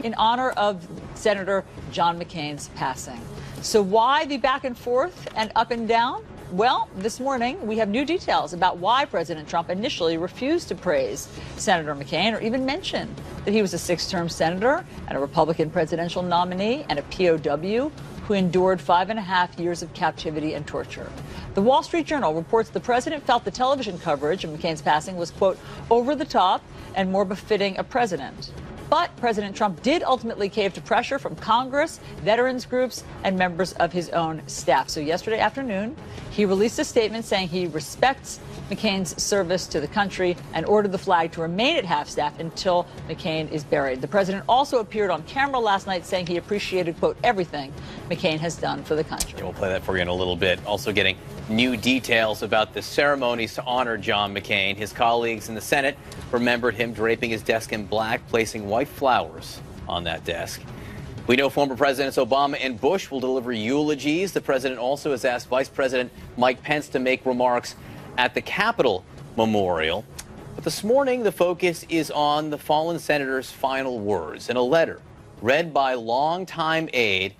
in honor of Senator John McCain's passing. So why the back and forth and up and down? Well, this morning we have new details about why President Trump initially refused to praise Senator McCain or even mention that he was a six-term senator and a Republican presidential nominee and a POW who endured 5.5 years of captivity and torture. The Wall Street Journal reports the president felt the television coverage of McCain's passing was, quote, over the top and more befitting a president. But President Trump did ultimately cave to pressure from Congress, veterans groups, and members of his own staff. So yesterday afternoon, he released a statement saying he respects McCain's service to the country and ordered the flag to remain at half-staff until McCain is buried. The president also appeared on camera last night saying he appreciated, quote, everything McCain has done for the country. We'll play that for you in a little bit. Also getting new details about the ceremonies to honor John McCain. His colleagues in the Senate remembered him draping his desk in black, placing white flowers on that desk. We know former Presidents Obama and Bush will deliver eulogies. The president also has asked Vice President Mike Pence to make remarks at the Capitol Memorial. But this morning, the focus is on the fallen senator's final words in a letter read by longtime aide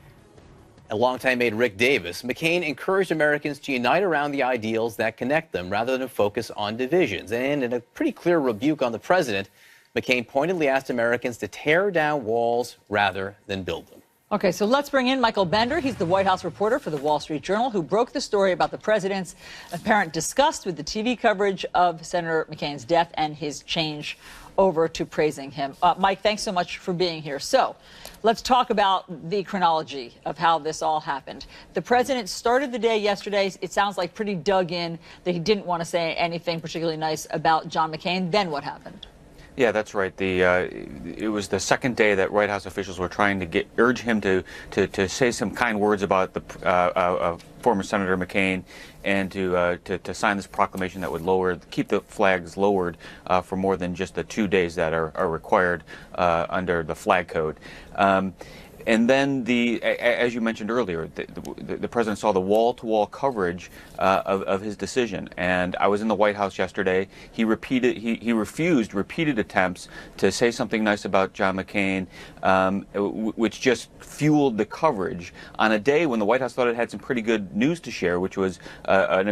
Rick Davis. McCain encouraged Americans to unite around the ideals that connect them rather than focus on divisions. And in a pretty clear rebuke on the president, McCain pointedly asked Americans to tear down walls rather than build them. Okay, so let's bring in Michael Bender. He's the White House reporter for the Wall Street Journal who broke the story about the president's apparent disgust with the TV coverage of Senator McCain's death and his change over to praising him. Mike, thanks so much for being here. So let's talk about the chronology of how this all happened. The president started the day yesterday. It sounds like pretty dug in that he didn't want to say anything particularly nice about John McCain. Then what happened? Yeah, that's right. It was the second day that White House officials were trying to urge him to say some kind words about the former Senator McCain and to sign this proclamation that would keep the flags lowered for more than just the 2 days that are required under the flag code. And then, as you mentioned earlier, the president saw the wall-to-wall coverage of his decision. And I was in the White House yesterday. He refused repeated attempts to say something nice about John McCain, which just fueled the coverage on a day when the White House thought it had some pretty good news to share, which was a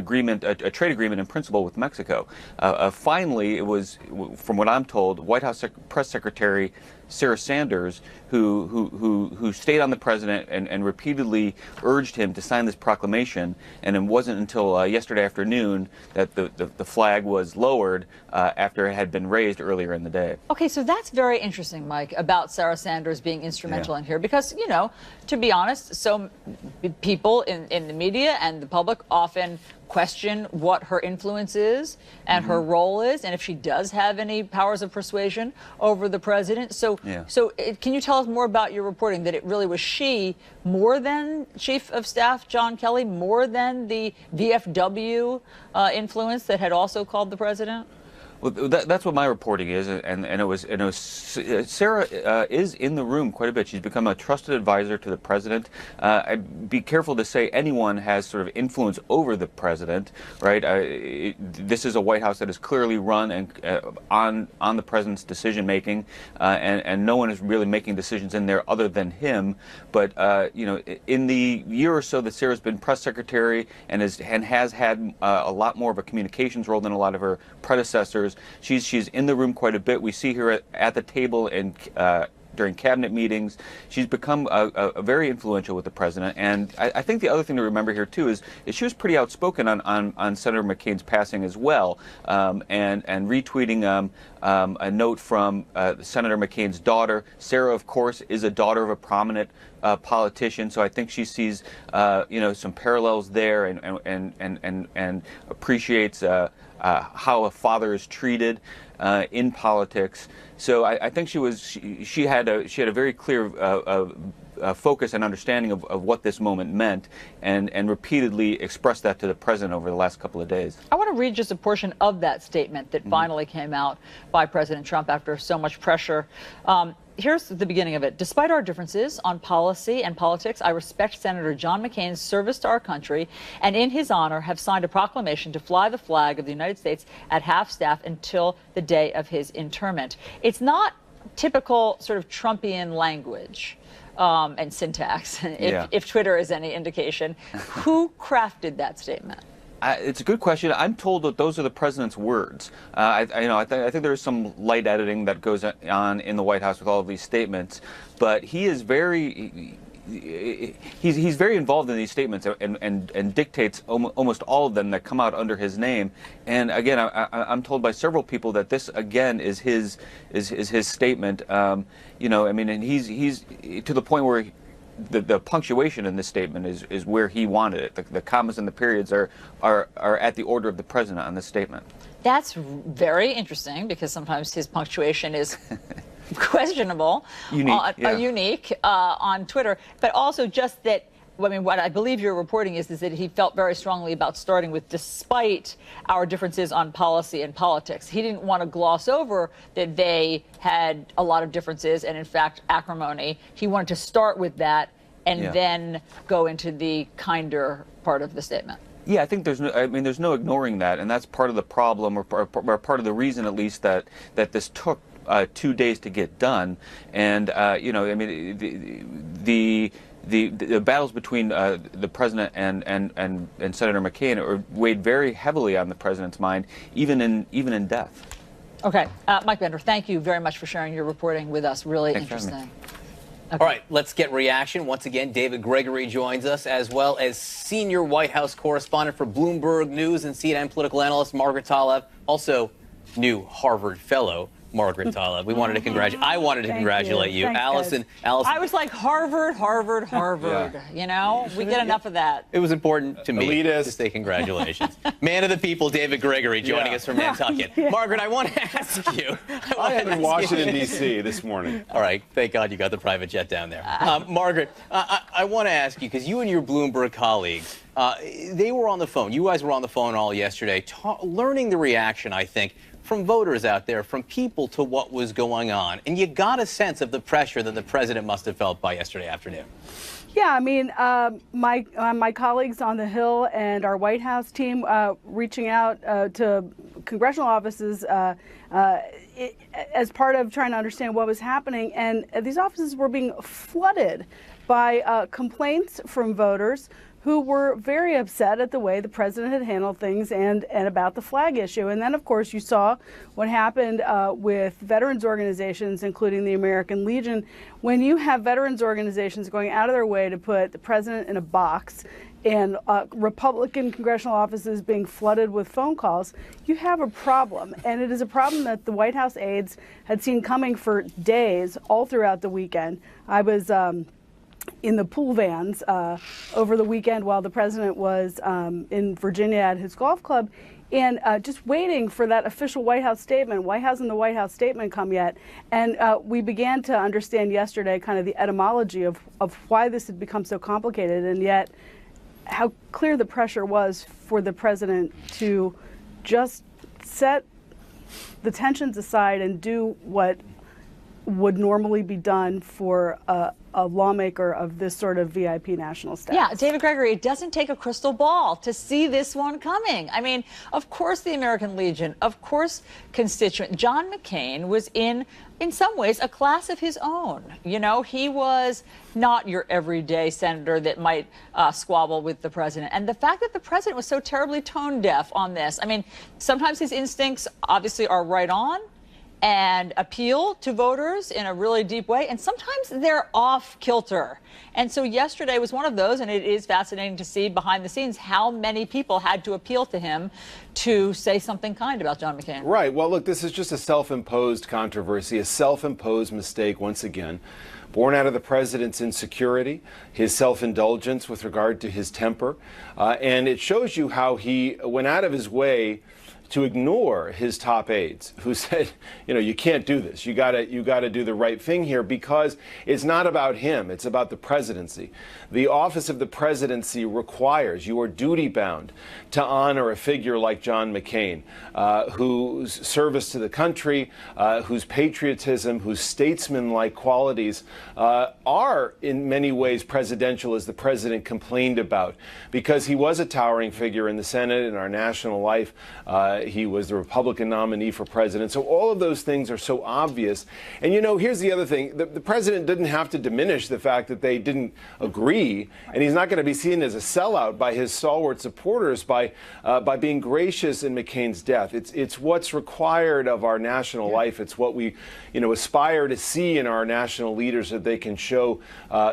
trade agreement in principle with Mexico. Finally, it was, from what I'm told, White House Press Secretary Sarah Sanders, who stayed on the president and repeatedly urged him to sign this proclamation, and it wasn't until yesterday afternoon that the flag was lowered after it had been raised earlier in the day. Okay, so that's very interesting, Mike, about Sarah Sanders being instrumental in here, because, you know, to be honest, so people in the media and the public often question what her influence is and her role is, and if she does have any powers of persuasion over the president. So can you tell us more about your reporting that it really was she, more than Chief of Staff John Kelly, more than the VFW influence that had also called the president? Well, that's what my reporting is, and it was Sarah is in the room quite a bit. She's become a trusted advisor to the president. I'd be careful to say anyone has sort of influence over the president, right? This is a White House that is clearly run and on the president's decision making, and no one is really making decisions in there other than him. But you know, in the year or so that Sarah's been press secretary and has had a lot more of a communications role than a lot of her predecessors. She's in the room quite a bit. We see her at the table and during cabinet meetings. She's become a very influential with the president. And I think the other thing to remember here too is she was pretty outspoken on Senator McCain's passing as well, and retweeting a note from Senator McCain's daughter. Sarah, of course, is a daughter of a prominent politician, so I think she sees you know, some parallels there and appreciates how a father is treated in politics. So I think she had a very clear focus and understanding of what this moment meant, and repeatedly expressed that to the president over the last couple of days. I want to read just a portion of that statement that finally came out by President Trump after so much pressure. Here's the beginning of it. Despite our differences on policy and politics, I respect Senator John McCain's service to our country, and in his honor have signed a proclamation to fly the flag of the United States at half-staff until the day of his interment. It's not typical sort of Trumpian language and syntax, if Twitter is any indication. Who crafted that statement? It's a good question. I'm told that those are the president's words. I think there's some light editing that goes on in the White House with all of these statements, but he is he's very involved in these statements and dictates almost all of them that come out under his name. And again, I'm told by several people that this again is his statement. And he's to the point where the punctuation in this statement is where he wanted it. The commas and the periods are at the order of the president on this statement. That's very interesting because sometimes his punctuation is questionable, unique on Twitter, but also just that. What I believe you're reporting is that he felt very strongly about starting with, despite our differences on policy and politics. He didn't want to gloss over that they had a lot of differences and, in fact, acrimony. He wanted to start with that and then go into the kinder part of the statement. Yeah, I think there's no ignoring that, and that's part of the problem, or part of the reason, at least, that this took 2 days to get done. And the battles between the president and Senator McCain are weighed very heavily on the president's mind, even in death. Okay, Mike Bender, thank you very much for sharing your reporting with us. Really interesting. Okay. All right, let's get reaction. Once again, David Gregory joins us, as well as senior White House correspondent for Bloomberg News and CNN political analyst Margaret Talev, also new Harvard fellow Margaret Talev. I wanted to congratulate you. Allison. I was like, Harvard. We get enough of that. It was important to me to say congratulations. Man of the people, David Gregory, joining us from Nantucket. Margaret, I want to ask you. I am in Washington, D.C. this morning. All right. Thank God you got the private jet down there. Margaret, I want to ask you, because you and your Bloomberg colleagues, they were on the phone. You guys were on the phone all yesterday, learning the reaction, I think, from voters out there, from people to what was going on. And you got a sense of the pressure that the president must have felt by yesterday afternoon. Yeah, my colleagues on the Hill and our White House team reaching out to congressional offices as part of trying to understand what was happening. And these offices were being flooded by complaints from voters who were very upset at the way the president had handled things and about the flag issue. And then, of course, you saw what happened with veterans organizations, including the American Legion. When you have veterans organizations going out of their way to put the president in a box and Republican congressional offices being flooded with phone calls, you have a problem. And it is a problem that the White House aides had seen coming for days, all throughout the weekend. I was in the pool vans over the weekend while the president was in Virginia at his golf club, and just waiting for that official White House statement. Why hasn't the White House statement come yet? And we began to understand yesterday kind of the etymology of why this had become so complicated, and yet how clear the pressure was for the president to just set the tensions aside and do what would normally be done for a lawmaker of this sort of VIP national status. Yeah, David Gregory, it doesn't take a crystal ball to see this one coming. I mean, of course the American Legion, of course constituent. John McCain was in some ways, a class of his own. You know, he was not your everyday senator that might squabble with the president. And the fact that the president was so terribly tone deaf on this, I mean, sometimes his instincts obviously are right on and appeal to voters in a really deep way, and sometimes they're off kilter. And so yesterday was one of those, and it is fascinating to see behind the scenes how many people had to appeal to him to say something kind about John McCain. Right. Well, look, this is just a self-imposed controversy, a self-imposed mistake once again, born out of the president's insecurity, his self-indulgence with regard to his temper, and it shows you how he went out of his way to ignore his top aides who said, you know, you can't do this. You gotta do the right thing here, because it's not about him. It's about the presidency. The office of the presidency requires, you are duty bound to honor a figure like John McCain, whose service to the country, whose patriotism, whose statesman-like qualities are in many ways presidential, as the president complained about, because he was a towering figure in the Senate, in our national life, He was the Republican nominee for president. So all of those things are so obvious. And, you know, here's the other thing. The president didn't have to diminish the fact that they didn't agree, and he's not going to be seen as a sellout by his stalwart supporters by being gracious in McCain's death. It's what's required of our national life. It's what we, you know, aspire to see in our national leaders, that they can show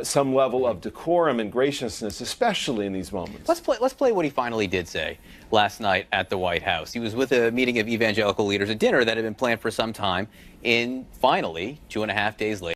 some level of decorum and graciousness, especially in these moments. Let's play what he finally did say last night at the White House. He was with a meeting of evangelical leaders, a dinner that had been planned for some time, and finally, 2.5 days later,